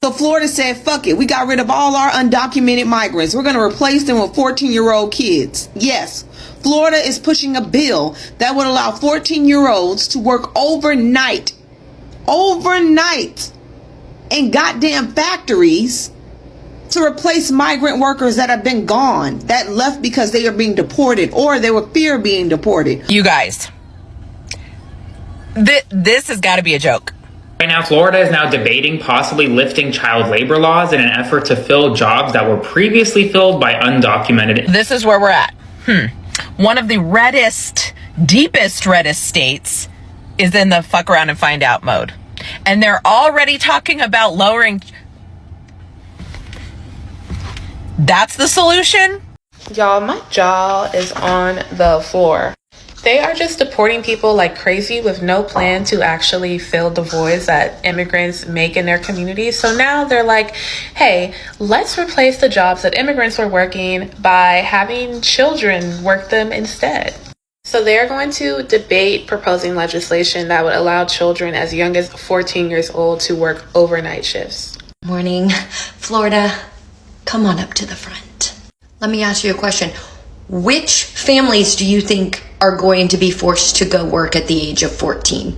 So Florida said, fuck it. We got rid of all our undocumented migrants. We're going to replace them with 14-year-old kids. Yes, Florida is pushing a bill that would allow 14-year-olds to work overnight in goddamn factories to replace migrant workers that have been gone, that left because they are being deported or they were fear being deported. You guys, this has got to be a joke. Right now, Florida is now debating possibly lifting child labor laws in an effort to fill jobs that were previously filled by undocumented. This is where we're at. One of the deepest reddest states is in the fuck around and find out mode. And they're already talking about lowering. That's the solution? Y'all, my jaw is on the floor. They are just deporting people like crazy with no plan to actually fill the voids that immigrants make in their communities. So now they're like, hey, let's replace the jobs that immigrants were working by having children work them instead. So they're going to debate proposing legislation that would allow children as young as 14 years old to work overnight shifts. Morning, Florida. Come on up to the front. Let me ask you a question. Which families do you think are going to be forced to go work at the age of 14?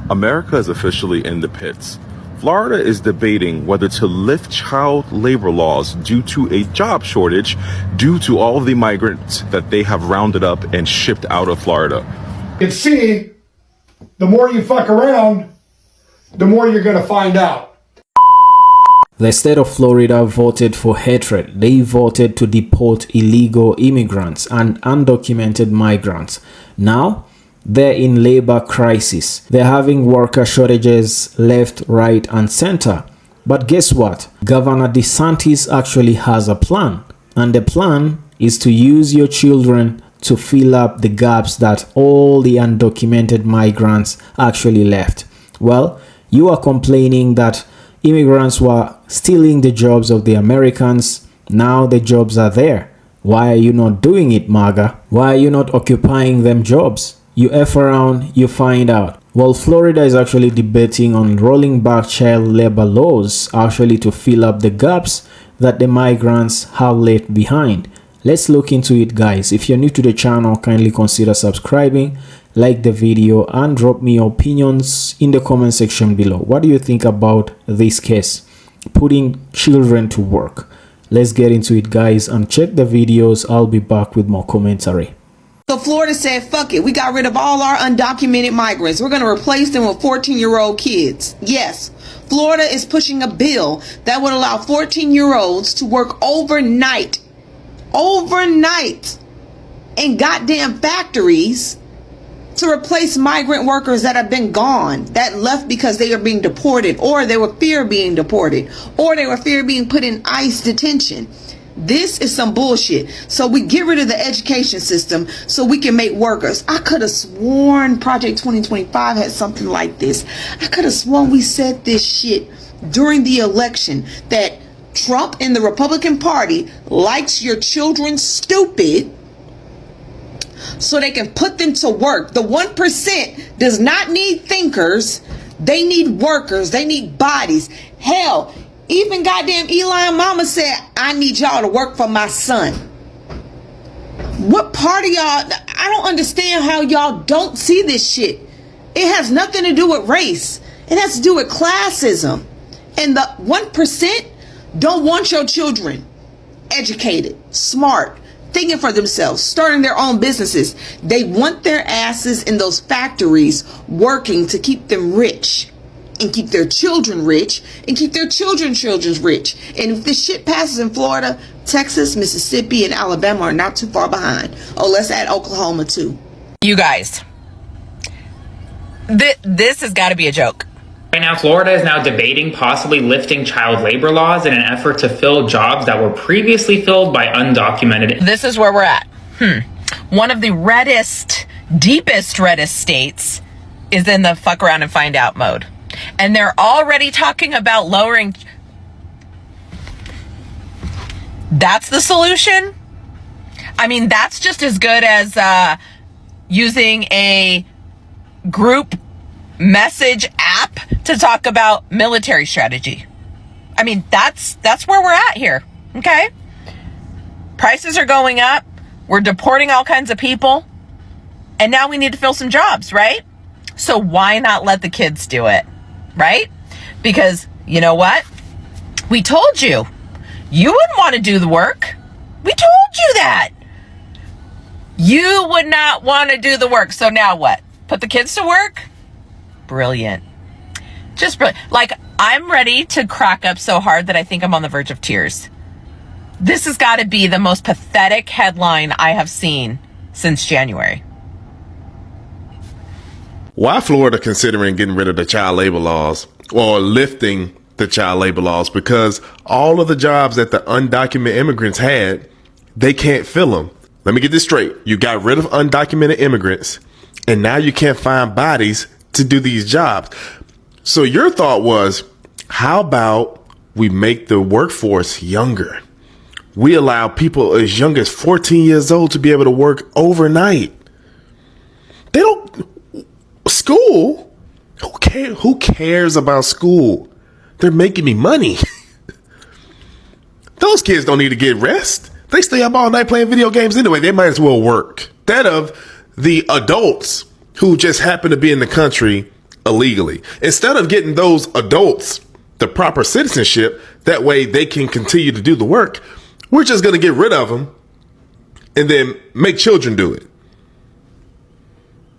America is officially in the pits. Florida is debating whether to lift child labor laws due to a job shortage due to all the migrants that they have rounded up and shipped out of Florida. You can see, the more you fuck around, the more you're going to find out. The state of Florida voted for hatred. They voted to deport illegal immigrants and undocumented migrants. Now, they're in labor crisis. They're having worker shortages left, right, and center. But guess what? Governor DeSantis actually has a plan. And the plan is to use your children to fill up the gaps that all the undocumented migrants actually left. Well, you are complaining that immigrants were stealing the jobs of the Americans. Now the jobs are there. Why are you not doing it, MAGA? Why are you not occupying them jobs? You F around, you find out. Well, Florida is actually debating on rolling back child labor laws actually to fill up the gaps that the migrants have left behind. Let's look into it, guys. If you're new to the channel, kindly consider subscribing, like the video, and drop me your opinions in the comment section below. What do you think about this case? Putting children to work. Let's get into it, guys, and check the videos. I'll be back with more commentary. So Florida said, fuck it. We got rid of all our undocumented migrants. We're going to replace them with 14-year-old kids. Yes, Florida is pushing a bill that would allow 14-year-olds to work overnight in goddamn factories to replace migrant workers that have been gone, that left because they are being deported, or they were fear being deported, or they were fear being put in ICE detention. This is some bullshit. So we get rid of the education system so we can make workers. I could have sworn Project 2025 had something like this. I could have sworn we said this shit during the election, that Trump and the Republican Party likes your children stupid so they can put them to work. The 1% does not need thinkers. They need workers. They need bodies. Hell, even goddamn Elon mama said, I need y'all to work for my son. What part of y'all? I don't understand how y'all don't see this shit. It has nothing to do with race. It has to do with classism. And the 1% don't want your children educated, smart, thinking for themselves, starting their own businesses. They want their asses in those factories working to keep them rich and keep their children rich and keep their children's rich. And if this shit passes in Florida, Texas, Mississippi, and Alabama are not too far behind. Oh, let's add Oklahoma too. You guys, this has got to be a joke. Right now, Florida is now debating possibly lifting child labor laws in an effort to fill jobs that were previously filled by undocumented. This is where we're at. One of the deepest reddest states is in the fuck around and find out mode. And they're already talking about lowering. That's the solution? I mean, that's just as good as using a group message app to talk about military strategy. I mean, that's where we're at here. Okay? Prices are going up. We're deporting all kinds of people. And now we need to fill some jobs, right? So why not let the kids do it, right? Because you know what? We told you. You wouldn't want to do the work. We told you that. You would not want to do the work. So now what? Put the kids to work? Brilliant. Just brilliant. Like, I'm ready to crack up so hard that I think I'm on the verge of tears. This has got to be the most pathetic headline I have seen since January. Why Florida considering getting rid of the child labor laws or lifting the child labor laws? Because all of the jobs that the undocumented immigrants had, they can't fill them. Let me get this straight. You got rid of undocumented immigrants and now you can't find bodies to do these jobs. So your thought was, how about we make the workforce younger? We allow people as young as 14 years old to be able to work overnight. They don't. School? Who cares about school? They're making me money. Those kids don't need to get rest. They stay up all night playing video games anyway. They might as well work. Instead of the adults who just happen to be in the country illegally. Instead of getting those adults the proper citizenship, that way they can continue to do the work, we're just going to get rid of them and then make children do it.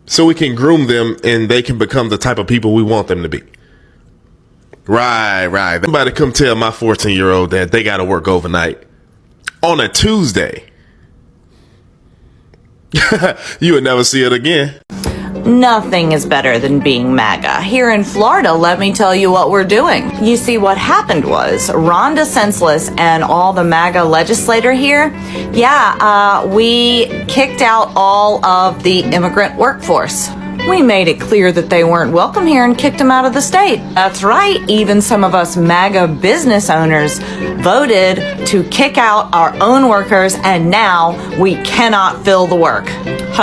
So we can groom them and they can become the type of people we want them to be. Right. Somebody come tell my 14-year-old that they got to work overnight on a Tuesday. You would never see it again. Nothing is better than being MAGA. Here in Florida, let me tell you what we're doing. You see, what happened was Ron DeSantis and all the MAGA legislator here, we kicked out all of the immigrant workforce. We made it clear that they weren't welcome here and kicked them out of the state. That's right, even some of us MAGA business owners voted to kick out our own workers, and now we cannot fill the work.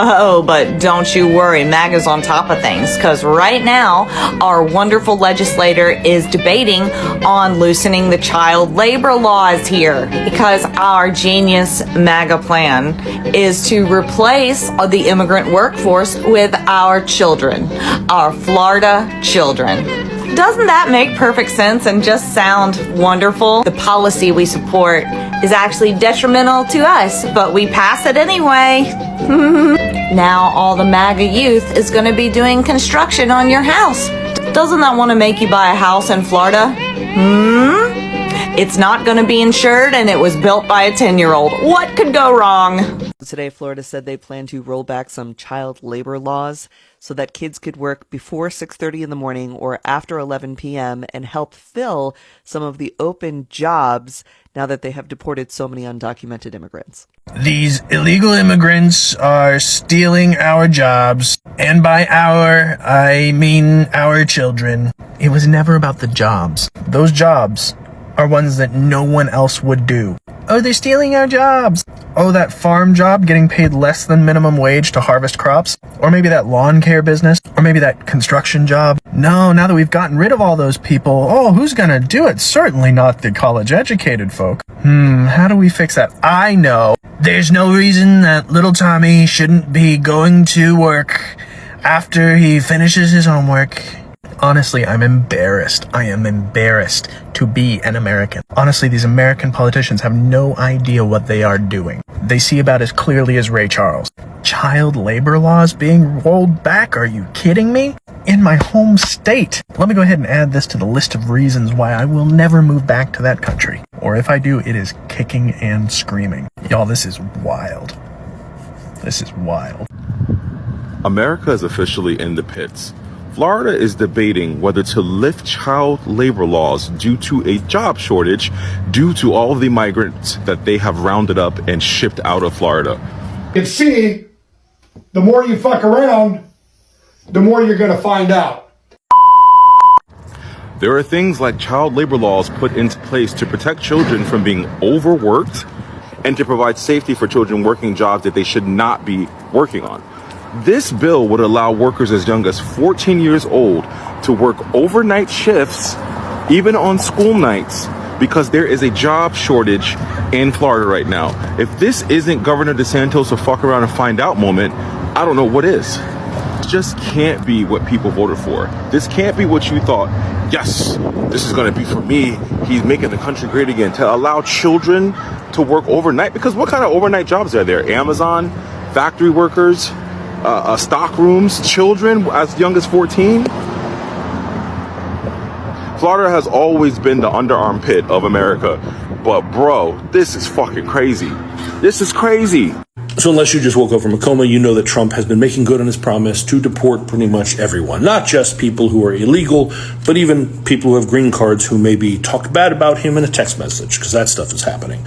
Oh, but don't you worry, MAGA's on top of things, because right now our wonderful legislator is debating on loosening the child labor laws here, because our genius MAGA plan is to replace the immigrant workforce with our children, our Florida children. Doesn't that make perfect sense and just sound wonderful? The policy we support is actually detrimental to us, but we pass it anyway. Now all the MAGA youth is going to be doing construction on your house. Doesn't that want to make you buy a house in Florida? It's not going to be insured and it was built by a 10-year-old. What could go wrong? Today, Florida said they plan to roll back some child labor laws so that kids could work before 6:30 in the morning or after 11 p.m. and help fill some of the open jobs now that they have deported so many undocumented immigrants. These illegal immigrants are stealing our jobs, and by our, I mean our children. It was never about the jobs. Those jobs are ones that no one else would do. Oh, they're stealing our jobs. Oh, that farm job getting paid less than minimum wage to harvest crops? Or maybe that lawn care business? Or maybe that construction job? No, now that we've gotten rid of all those people, who's gonna do it? Certainly not the college-educated folk. How do we fix that? I know. There's no reason that little Tommy shouldn't be going to work after he finishes his homework. Honestly, I'm embarrassed. I am embarrassed to be an American. Honestly, these American politicians have no idea what they are doing. They see about as clearly as Ray Charles. Child labor laws being rolled back? Are you kidding me? In my home state. Let me go ahead and add this to the list of reasons why I will never move back to that country. Or if I do, it is kicking and screaming. Y'all, this is wild. This is wild. America is officially in the pits. Florida is debating whether to lift child labor laws due to a job shortage due to all of the migrants that they have rounded up and shipped out of Florida. You can see, the more you fuck around, the more you're going to find out. There are things like child labor laws put into place to protect children from being overworked and to provide safety for children working jobs that they should not be working on. This bill would allow workers as young as 14 years old to work overnight shifts, even on school nights, because there is a job shortage in Florida right now. If this isn't Governor DeSantis a fuck around and find out moment, I don't know what is. It just can't be what people voted for. This can't be what you thought. Yes, this is going to be for me. He's making the country great again. To allow children to work overnight, because what kind of overnight jobs are there? Amazon, factory workers, stock rooms, children as young as 14. Florida has always been the underarm pit of America, but bro, this is fucking crazy. This is crazy. So unless you just woke up from a coma, you know that Trump has been making good on his promise to deport pretty much everyone. Not just people who are illegal, but even people who have green cards who maybe talked bad about him in a text message, because that stuff is happening.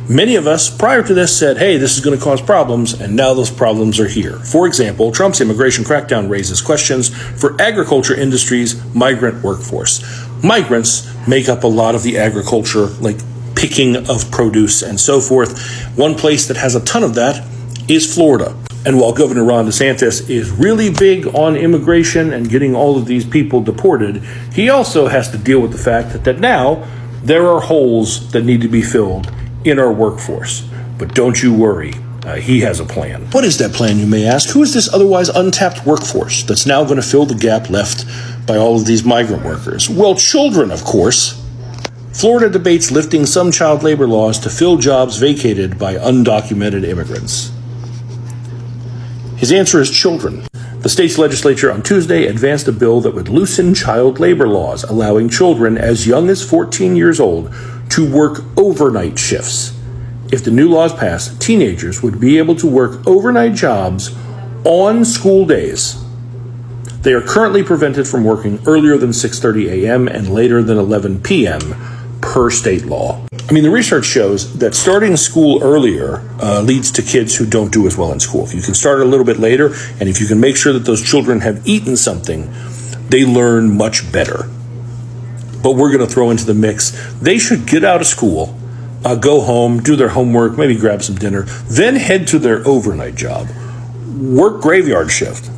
Many of us prior to this said, hey, this is going to cause problems, and now those problems are here. For example, Trump's immigration crackdown raises questions for agriculture industry's migrant workforce. Migrants make up a lot of the agriculture, like picking of produce and so forth. One place that has a ton of that is Florida. And while Governor Ron DeSantis is really big on immigration and getting all of these people deported, he also has to deal with the fact that now there are holes that need to be filled in our workforce. But don't you worry, he has a plan. What is that plan, you may ask? Who is this otherwise untapped workforce that's now going to fill the gap left by all of these migrant workers? Well, children, of course. Florida debates lifting some child labor laws to fill jobs vacated by undocumented immigrants. His answer is children. The state's legislature on Tuesday advanced a bill that would loosen child labor laws, allowing children as young as 14 years old to work overnight shifts. If the new laws pass, teenagers would be able to work overnight jobs on school days. They are currently prevented from working earlier than 6:30 a.m. and later than 11 p.m. per state law. I mean, the research shows that starting school earlier leads to kids who don't do as well in school. If you can start a little bit later, and if you can make sure that those children have eaten something, they learn much better. But we're going to throw into the mix, they should get out of school, go home, do their homework, maybe grab some dinner, then head to their overnight job. Work graveyard shift.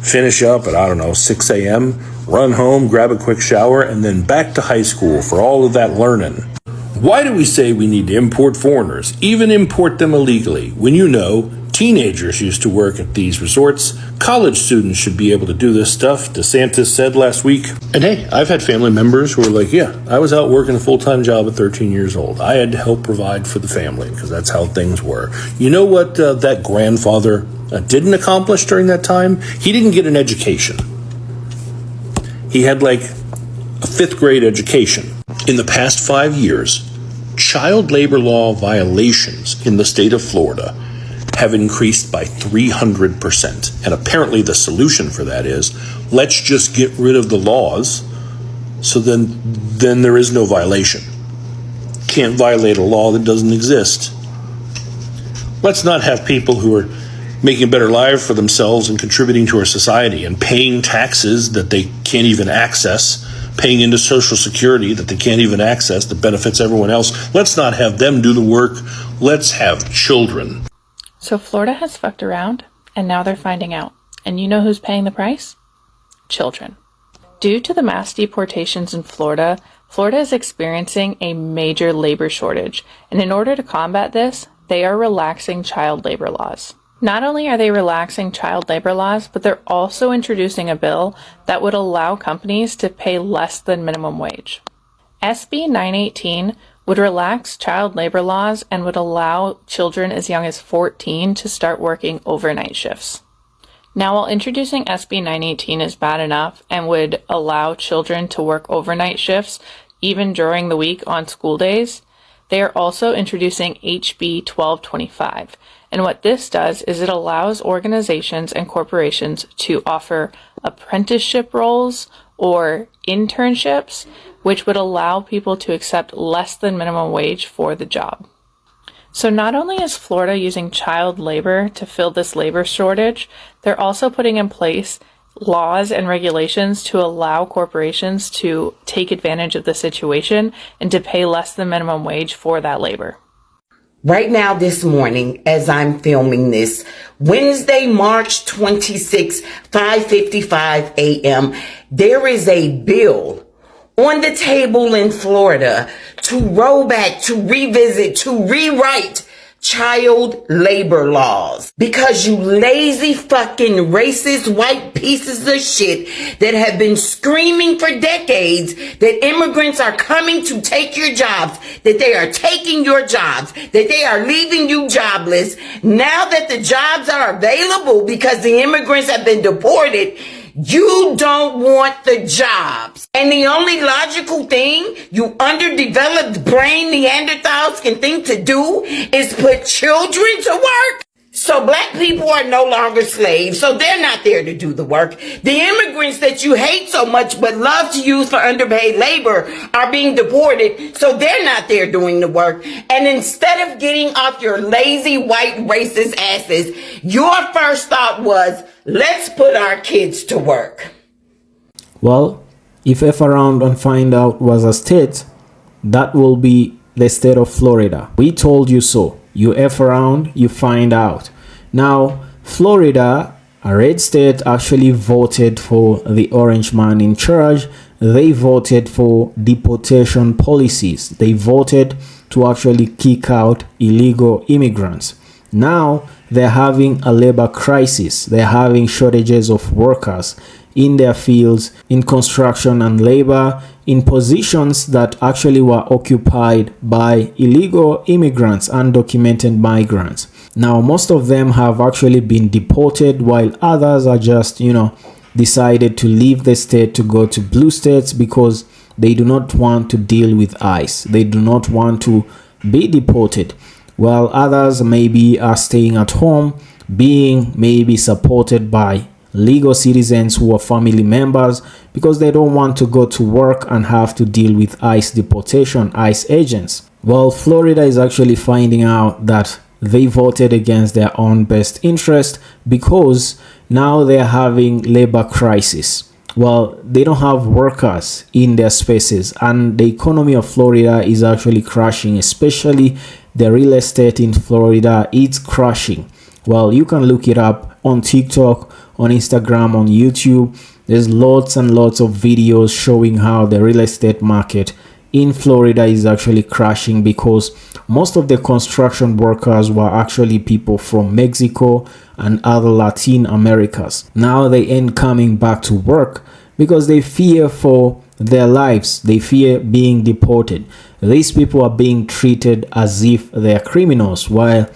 Finish up at, 6 a.m., run home, grab a quick shower, and then back to high school for all of that learning. Why do we say we need to import foreigners, even import them illegally, when you know teenagers used to work at these resorts? College students should be able to do this stuff, DeSantis said last week. And hey, I've had family members who are like, yeah, I was out working a full-time job at 13 years old. I had to help provide for the family because that's how things were. You know what that grandfather didn't accomplish during that time? He didn't get an education. He had like a 5th grade education. In the past 5 years, child labor law violations in the state of Florida have increased by 300%. And apparently the solution for that is, let's just get rid of the laws so then there is no violation. Can't violate a law that doesn't exist. Let's not have people who are making a better life for themselves and contributing to our society and paying taxes that they can't even access, paying into Social Security that they can't even access that benefits everyone else. Let's not have them do the work. Let's have children. So Florida has fucked around, and now they're finding out. And you know who's paying the price? Children. Due to the mass deportations in Florida, Florida is experiencing a major labor shortage. And in order to combat this, they are relaxing child labor laws. Not only are they relaxing child labor laws, but they're also introducing a bill that would allow companies to pay less than minimum wage. SB 918 would relax child labor laws and would allow children as young as 14 to start working overnight shifts. Now, while introducing SB 918 is bad enough and would allow children to work overnight shifts even during the week on school days, they are also introducing HB 1225. And what this does is it allows organizations and corporations to offer apprenticeship roles or internships, which would allow people to accept less than minimum wage for the job. So not only is Florida using child labor to fill this labor shortage, they're also putting in place laws and regulations to allow corporations to take advantage of the situation and to pay less than minimum wage for that labor. Right now, this morning, as I'm filming this, Wednesday, March 26, 5:55 a.m., there is a bill on the table in Florida to roll back, to revisit, to rewrite child labor laws, because you lazy fucking racist white pieces of shit that have been screaming for decades that immigrants are coming to take your jobs, that they are taking your jobs, that they are leaving you jobless. Now that the jobs are available because the immigrants have been deported, you don't want the jobs. And the only logical thing you underdeveloped brain Neanderthals can think to do is put children to work. So black people are no longer slaves, so they're not there to do the work. The immigrants that you hate so much but love to use for underpaid labor are being deported, so they're not there doing the work. And instead of getting off your lazy white racist asses, your first thought was, let's put our kids to work. Well, if F around and find out was a state, that will be the state of Florida. We told you so. You F around, you find out. Now, Florida, a red state, actually voted for the orange man in charge. They voted for deportation policies. They voted to actually kick out illegal immigrants. Now, they're having a labor crisis. They're having shortages of workers in their fields, in construction and labor, in positions that actually were occupied by illegal immigrants, undocumented migrants. Now, most of them have actually been deported, while others are just, decided to leave the state to go to blue states because they do not want to deal with ICE. They do not want to be deported. While others maybe are staying at home, being maybe supported by legal citizens who are family members because they don't want to go to work and have to deal with ICE deportation, ICE agents. Well, Florida is actually finding out that they voted against their own best interest because now they're having labor crisis. Well, they don't have workers in their spaces, and the economy of Florida is actually crashing, especially the real estate in Florida. It's crashing. Well, you can look it up on TikTok, on Instagram, on YouTube. There's lots and lots of videos showing how the real estate market in Florida is actually crashing because most of the construction workers were actually people from Mexico and other Latin Americas. Now they ain't coming back to work because they fear for their lives. They fear being deported. These people are being treated as if they're criminals, while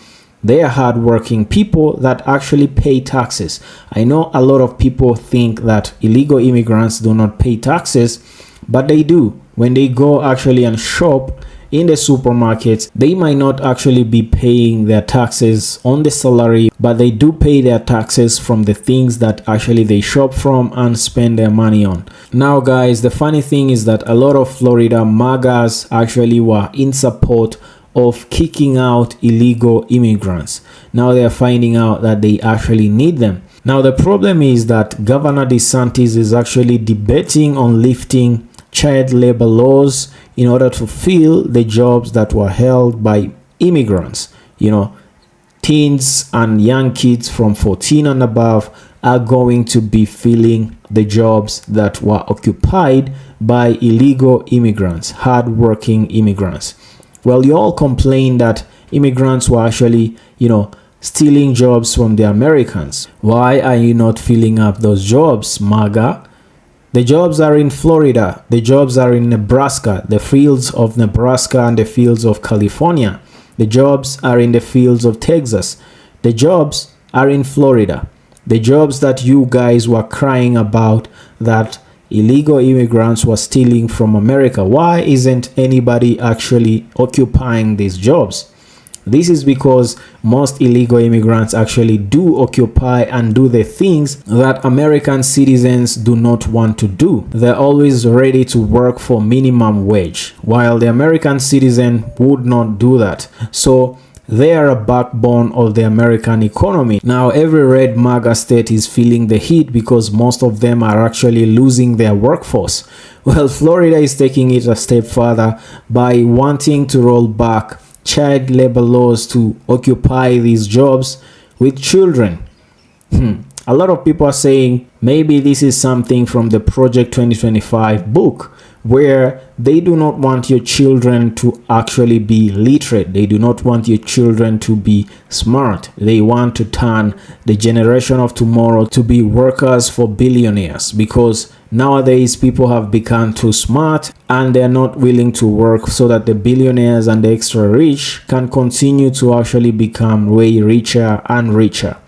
they are hardworking people that actually pay taxes. I know a lot of people think that illegal immigrants do not pay taxes, but they do. When they go actually and shop in the supermarkets, they might not actually be paying their taxes on the salary, but they do pay their taxes from the things that actually they shop from and spend their money on. Now guys, the funny thing is that a lot of Florida MAGAs actually were in support of kicking out illegal immigrants. Now they are finding out that they actually need them. Now the problem is that Governor DeSantis is actually debating on lifting child labor laws in order to fill the jobs that were held by immigrants. Teens and young kids from 14 and above are going to be filling the jobs that were occupied by illegal immigrants, hard-working immigrants. Well, you all complain that immigrants were actually, stealing jobs from the Americans. Why are you not filling up those jobs, MAGA? The jobs are in Florida. The jobs are in Nebraska, the fields of Nebraska and the fields of California. The jobs are in the fields of Texas. The jobs are in Florida. The jobs that you guys were crying about that illegal immigrants were stealing from America. Why isn't anybody actually occupying these jobs? This is because most illegal immigrants actually do occupy and do the things that American citizens do not want to do. They're always ready to work for minimum wage, while the American citizen would not do that. So they are a backbone of the American economy. Now, every red MAGA state is feeling the heat because most of them are actually losing their workforce. Well, Florida is taking it a step further by wanting to roll back child labor laws to occupy these jobs with children. A lot of people are saying maybe this is something from the Project 2025 book, where they do not want your children to actually be literate. They do not want your children to be smart. They want to turn the generation of tomorrow to be workers for billionaires, because nowadays people have become too smart and they're not willing to work so that the billionaires and the extra rich can continue to actually become way richer and richer.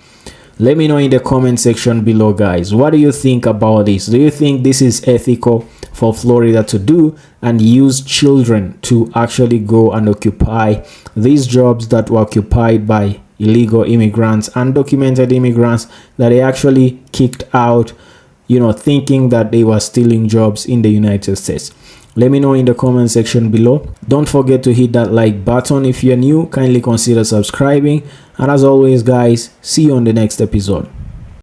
Let me know in the comment section below, guys. What do you think about this? Do you think this is ethical for Florida to do and use children to actually go and occupy these jobs that were occupied by illegal immigrants, undocumented immigrants that they actually kicked out, you know, thinking that they were stealing jobs in the United States? Let me know in the comment section below. Don't forget to hit that like button. If you're new, kindly consider subscribing. And as always, guys, see you on the next episode.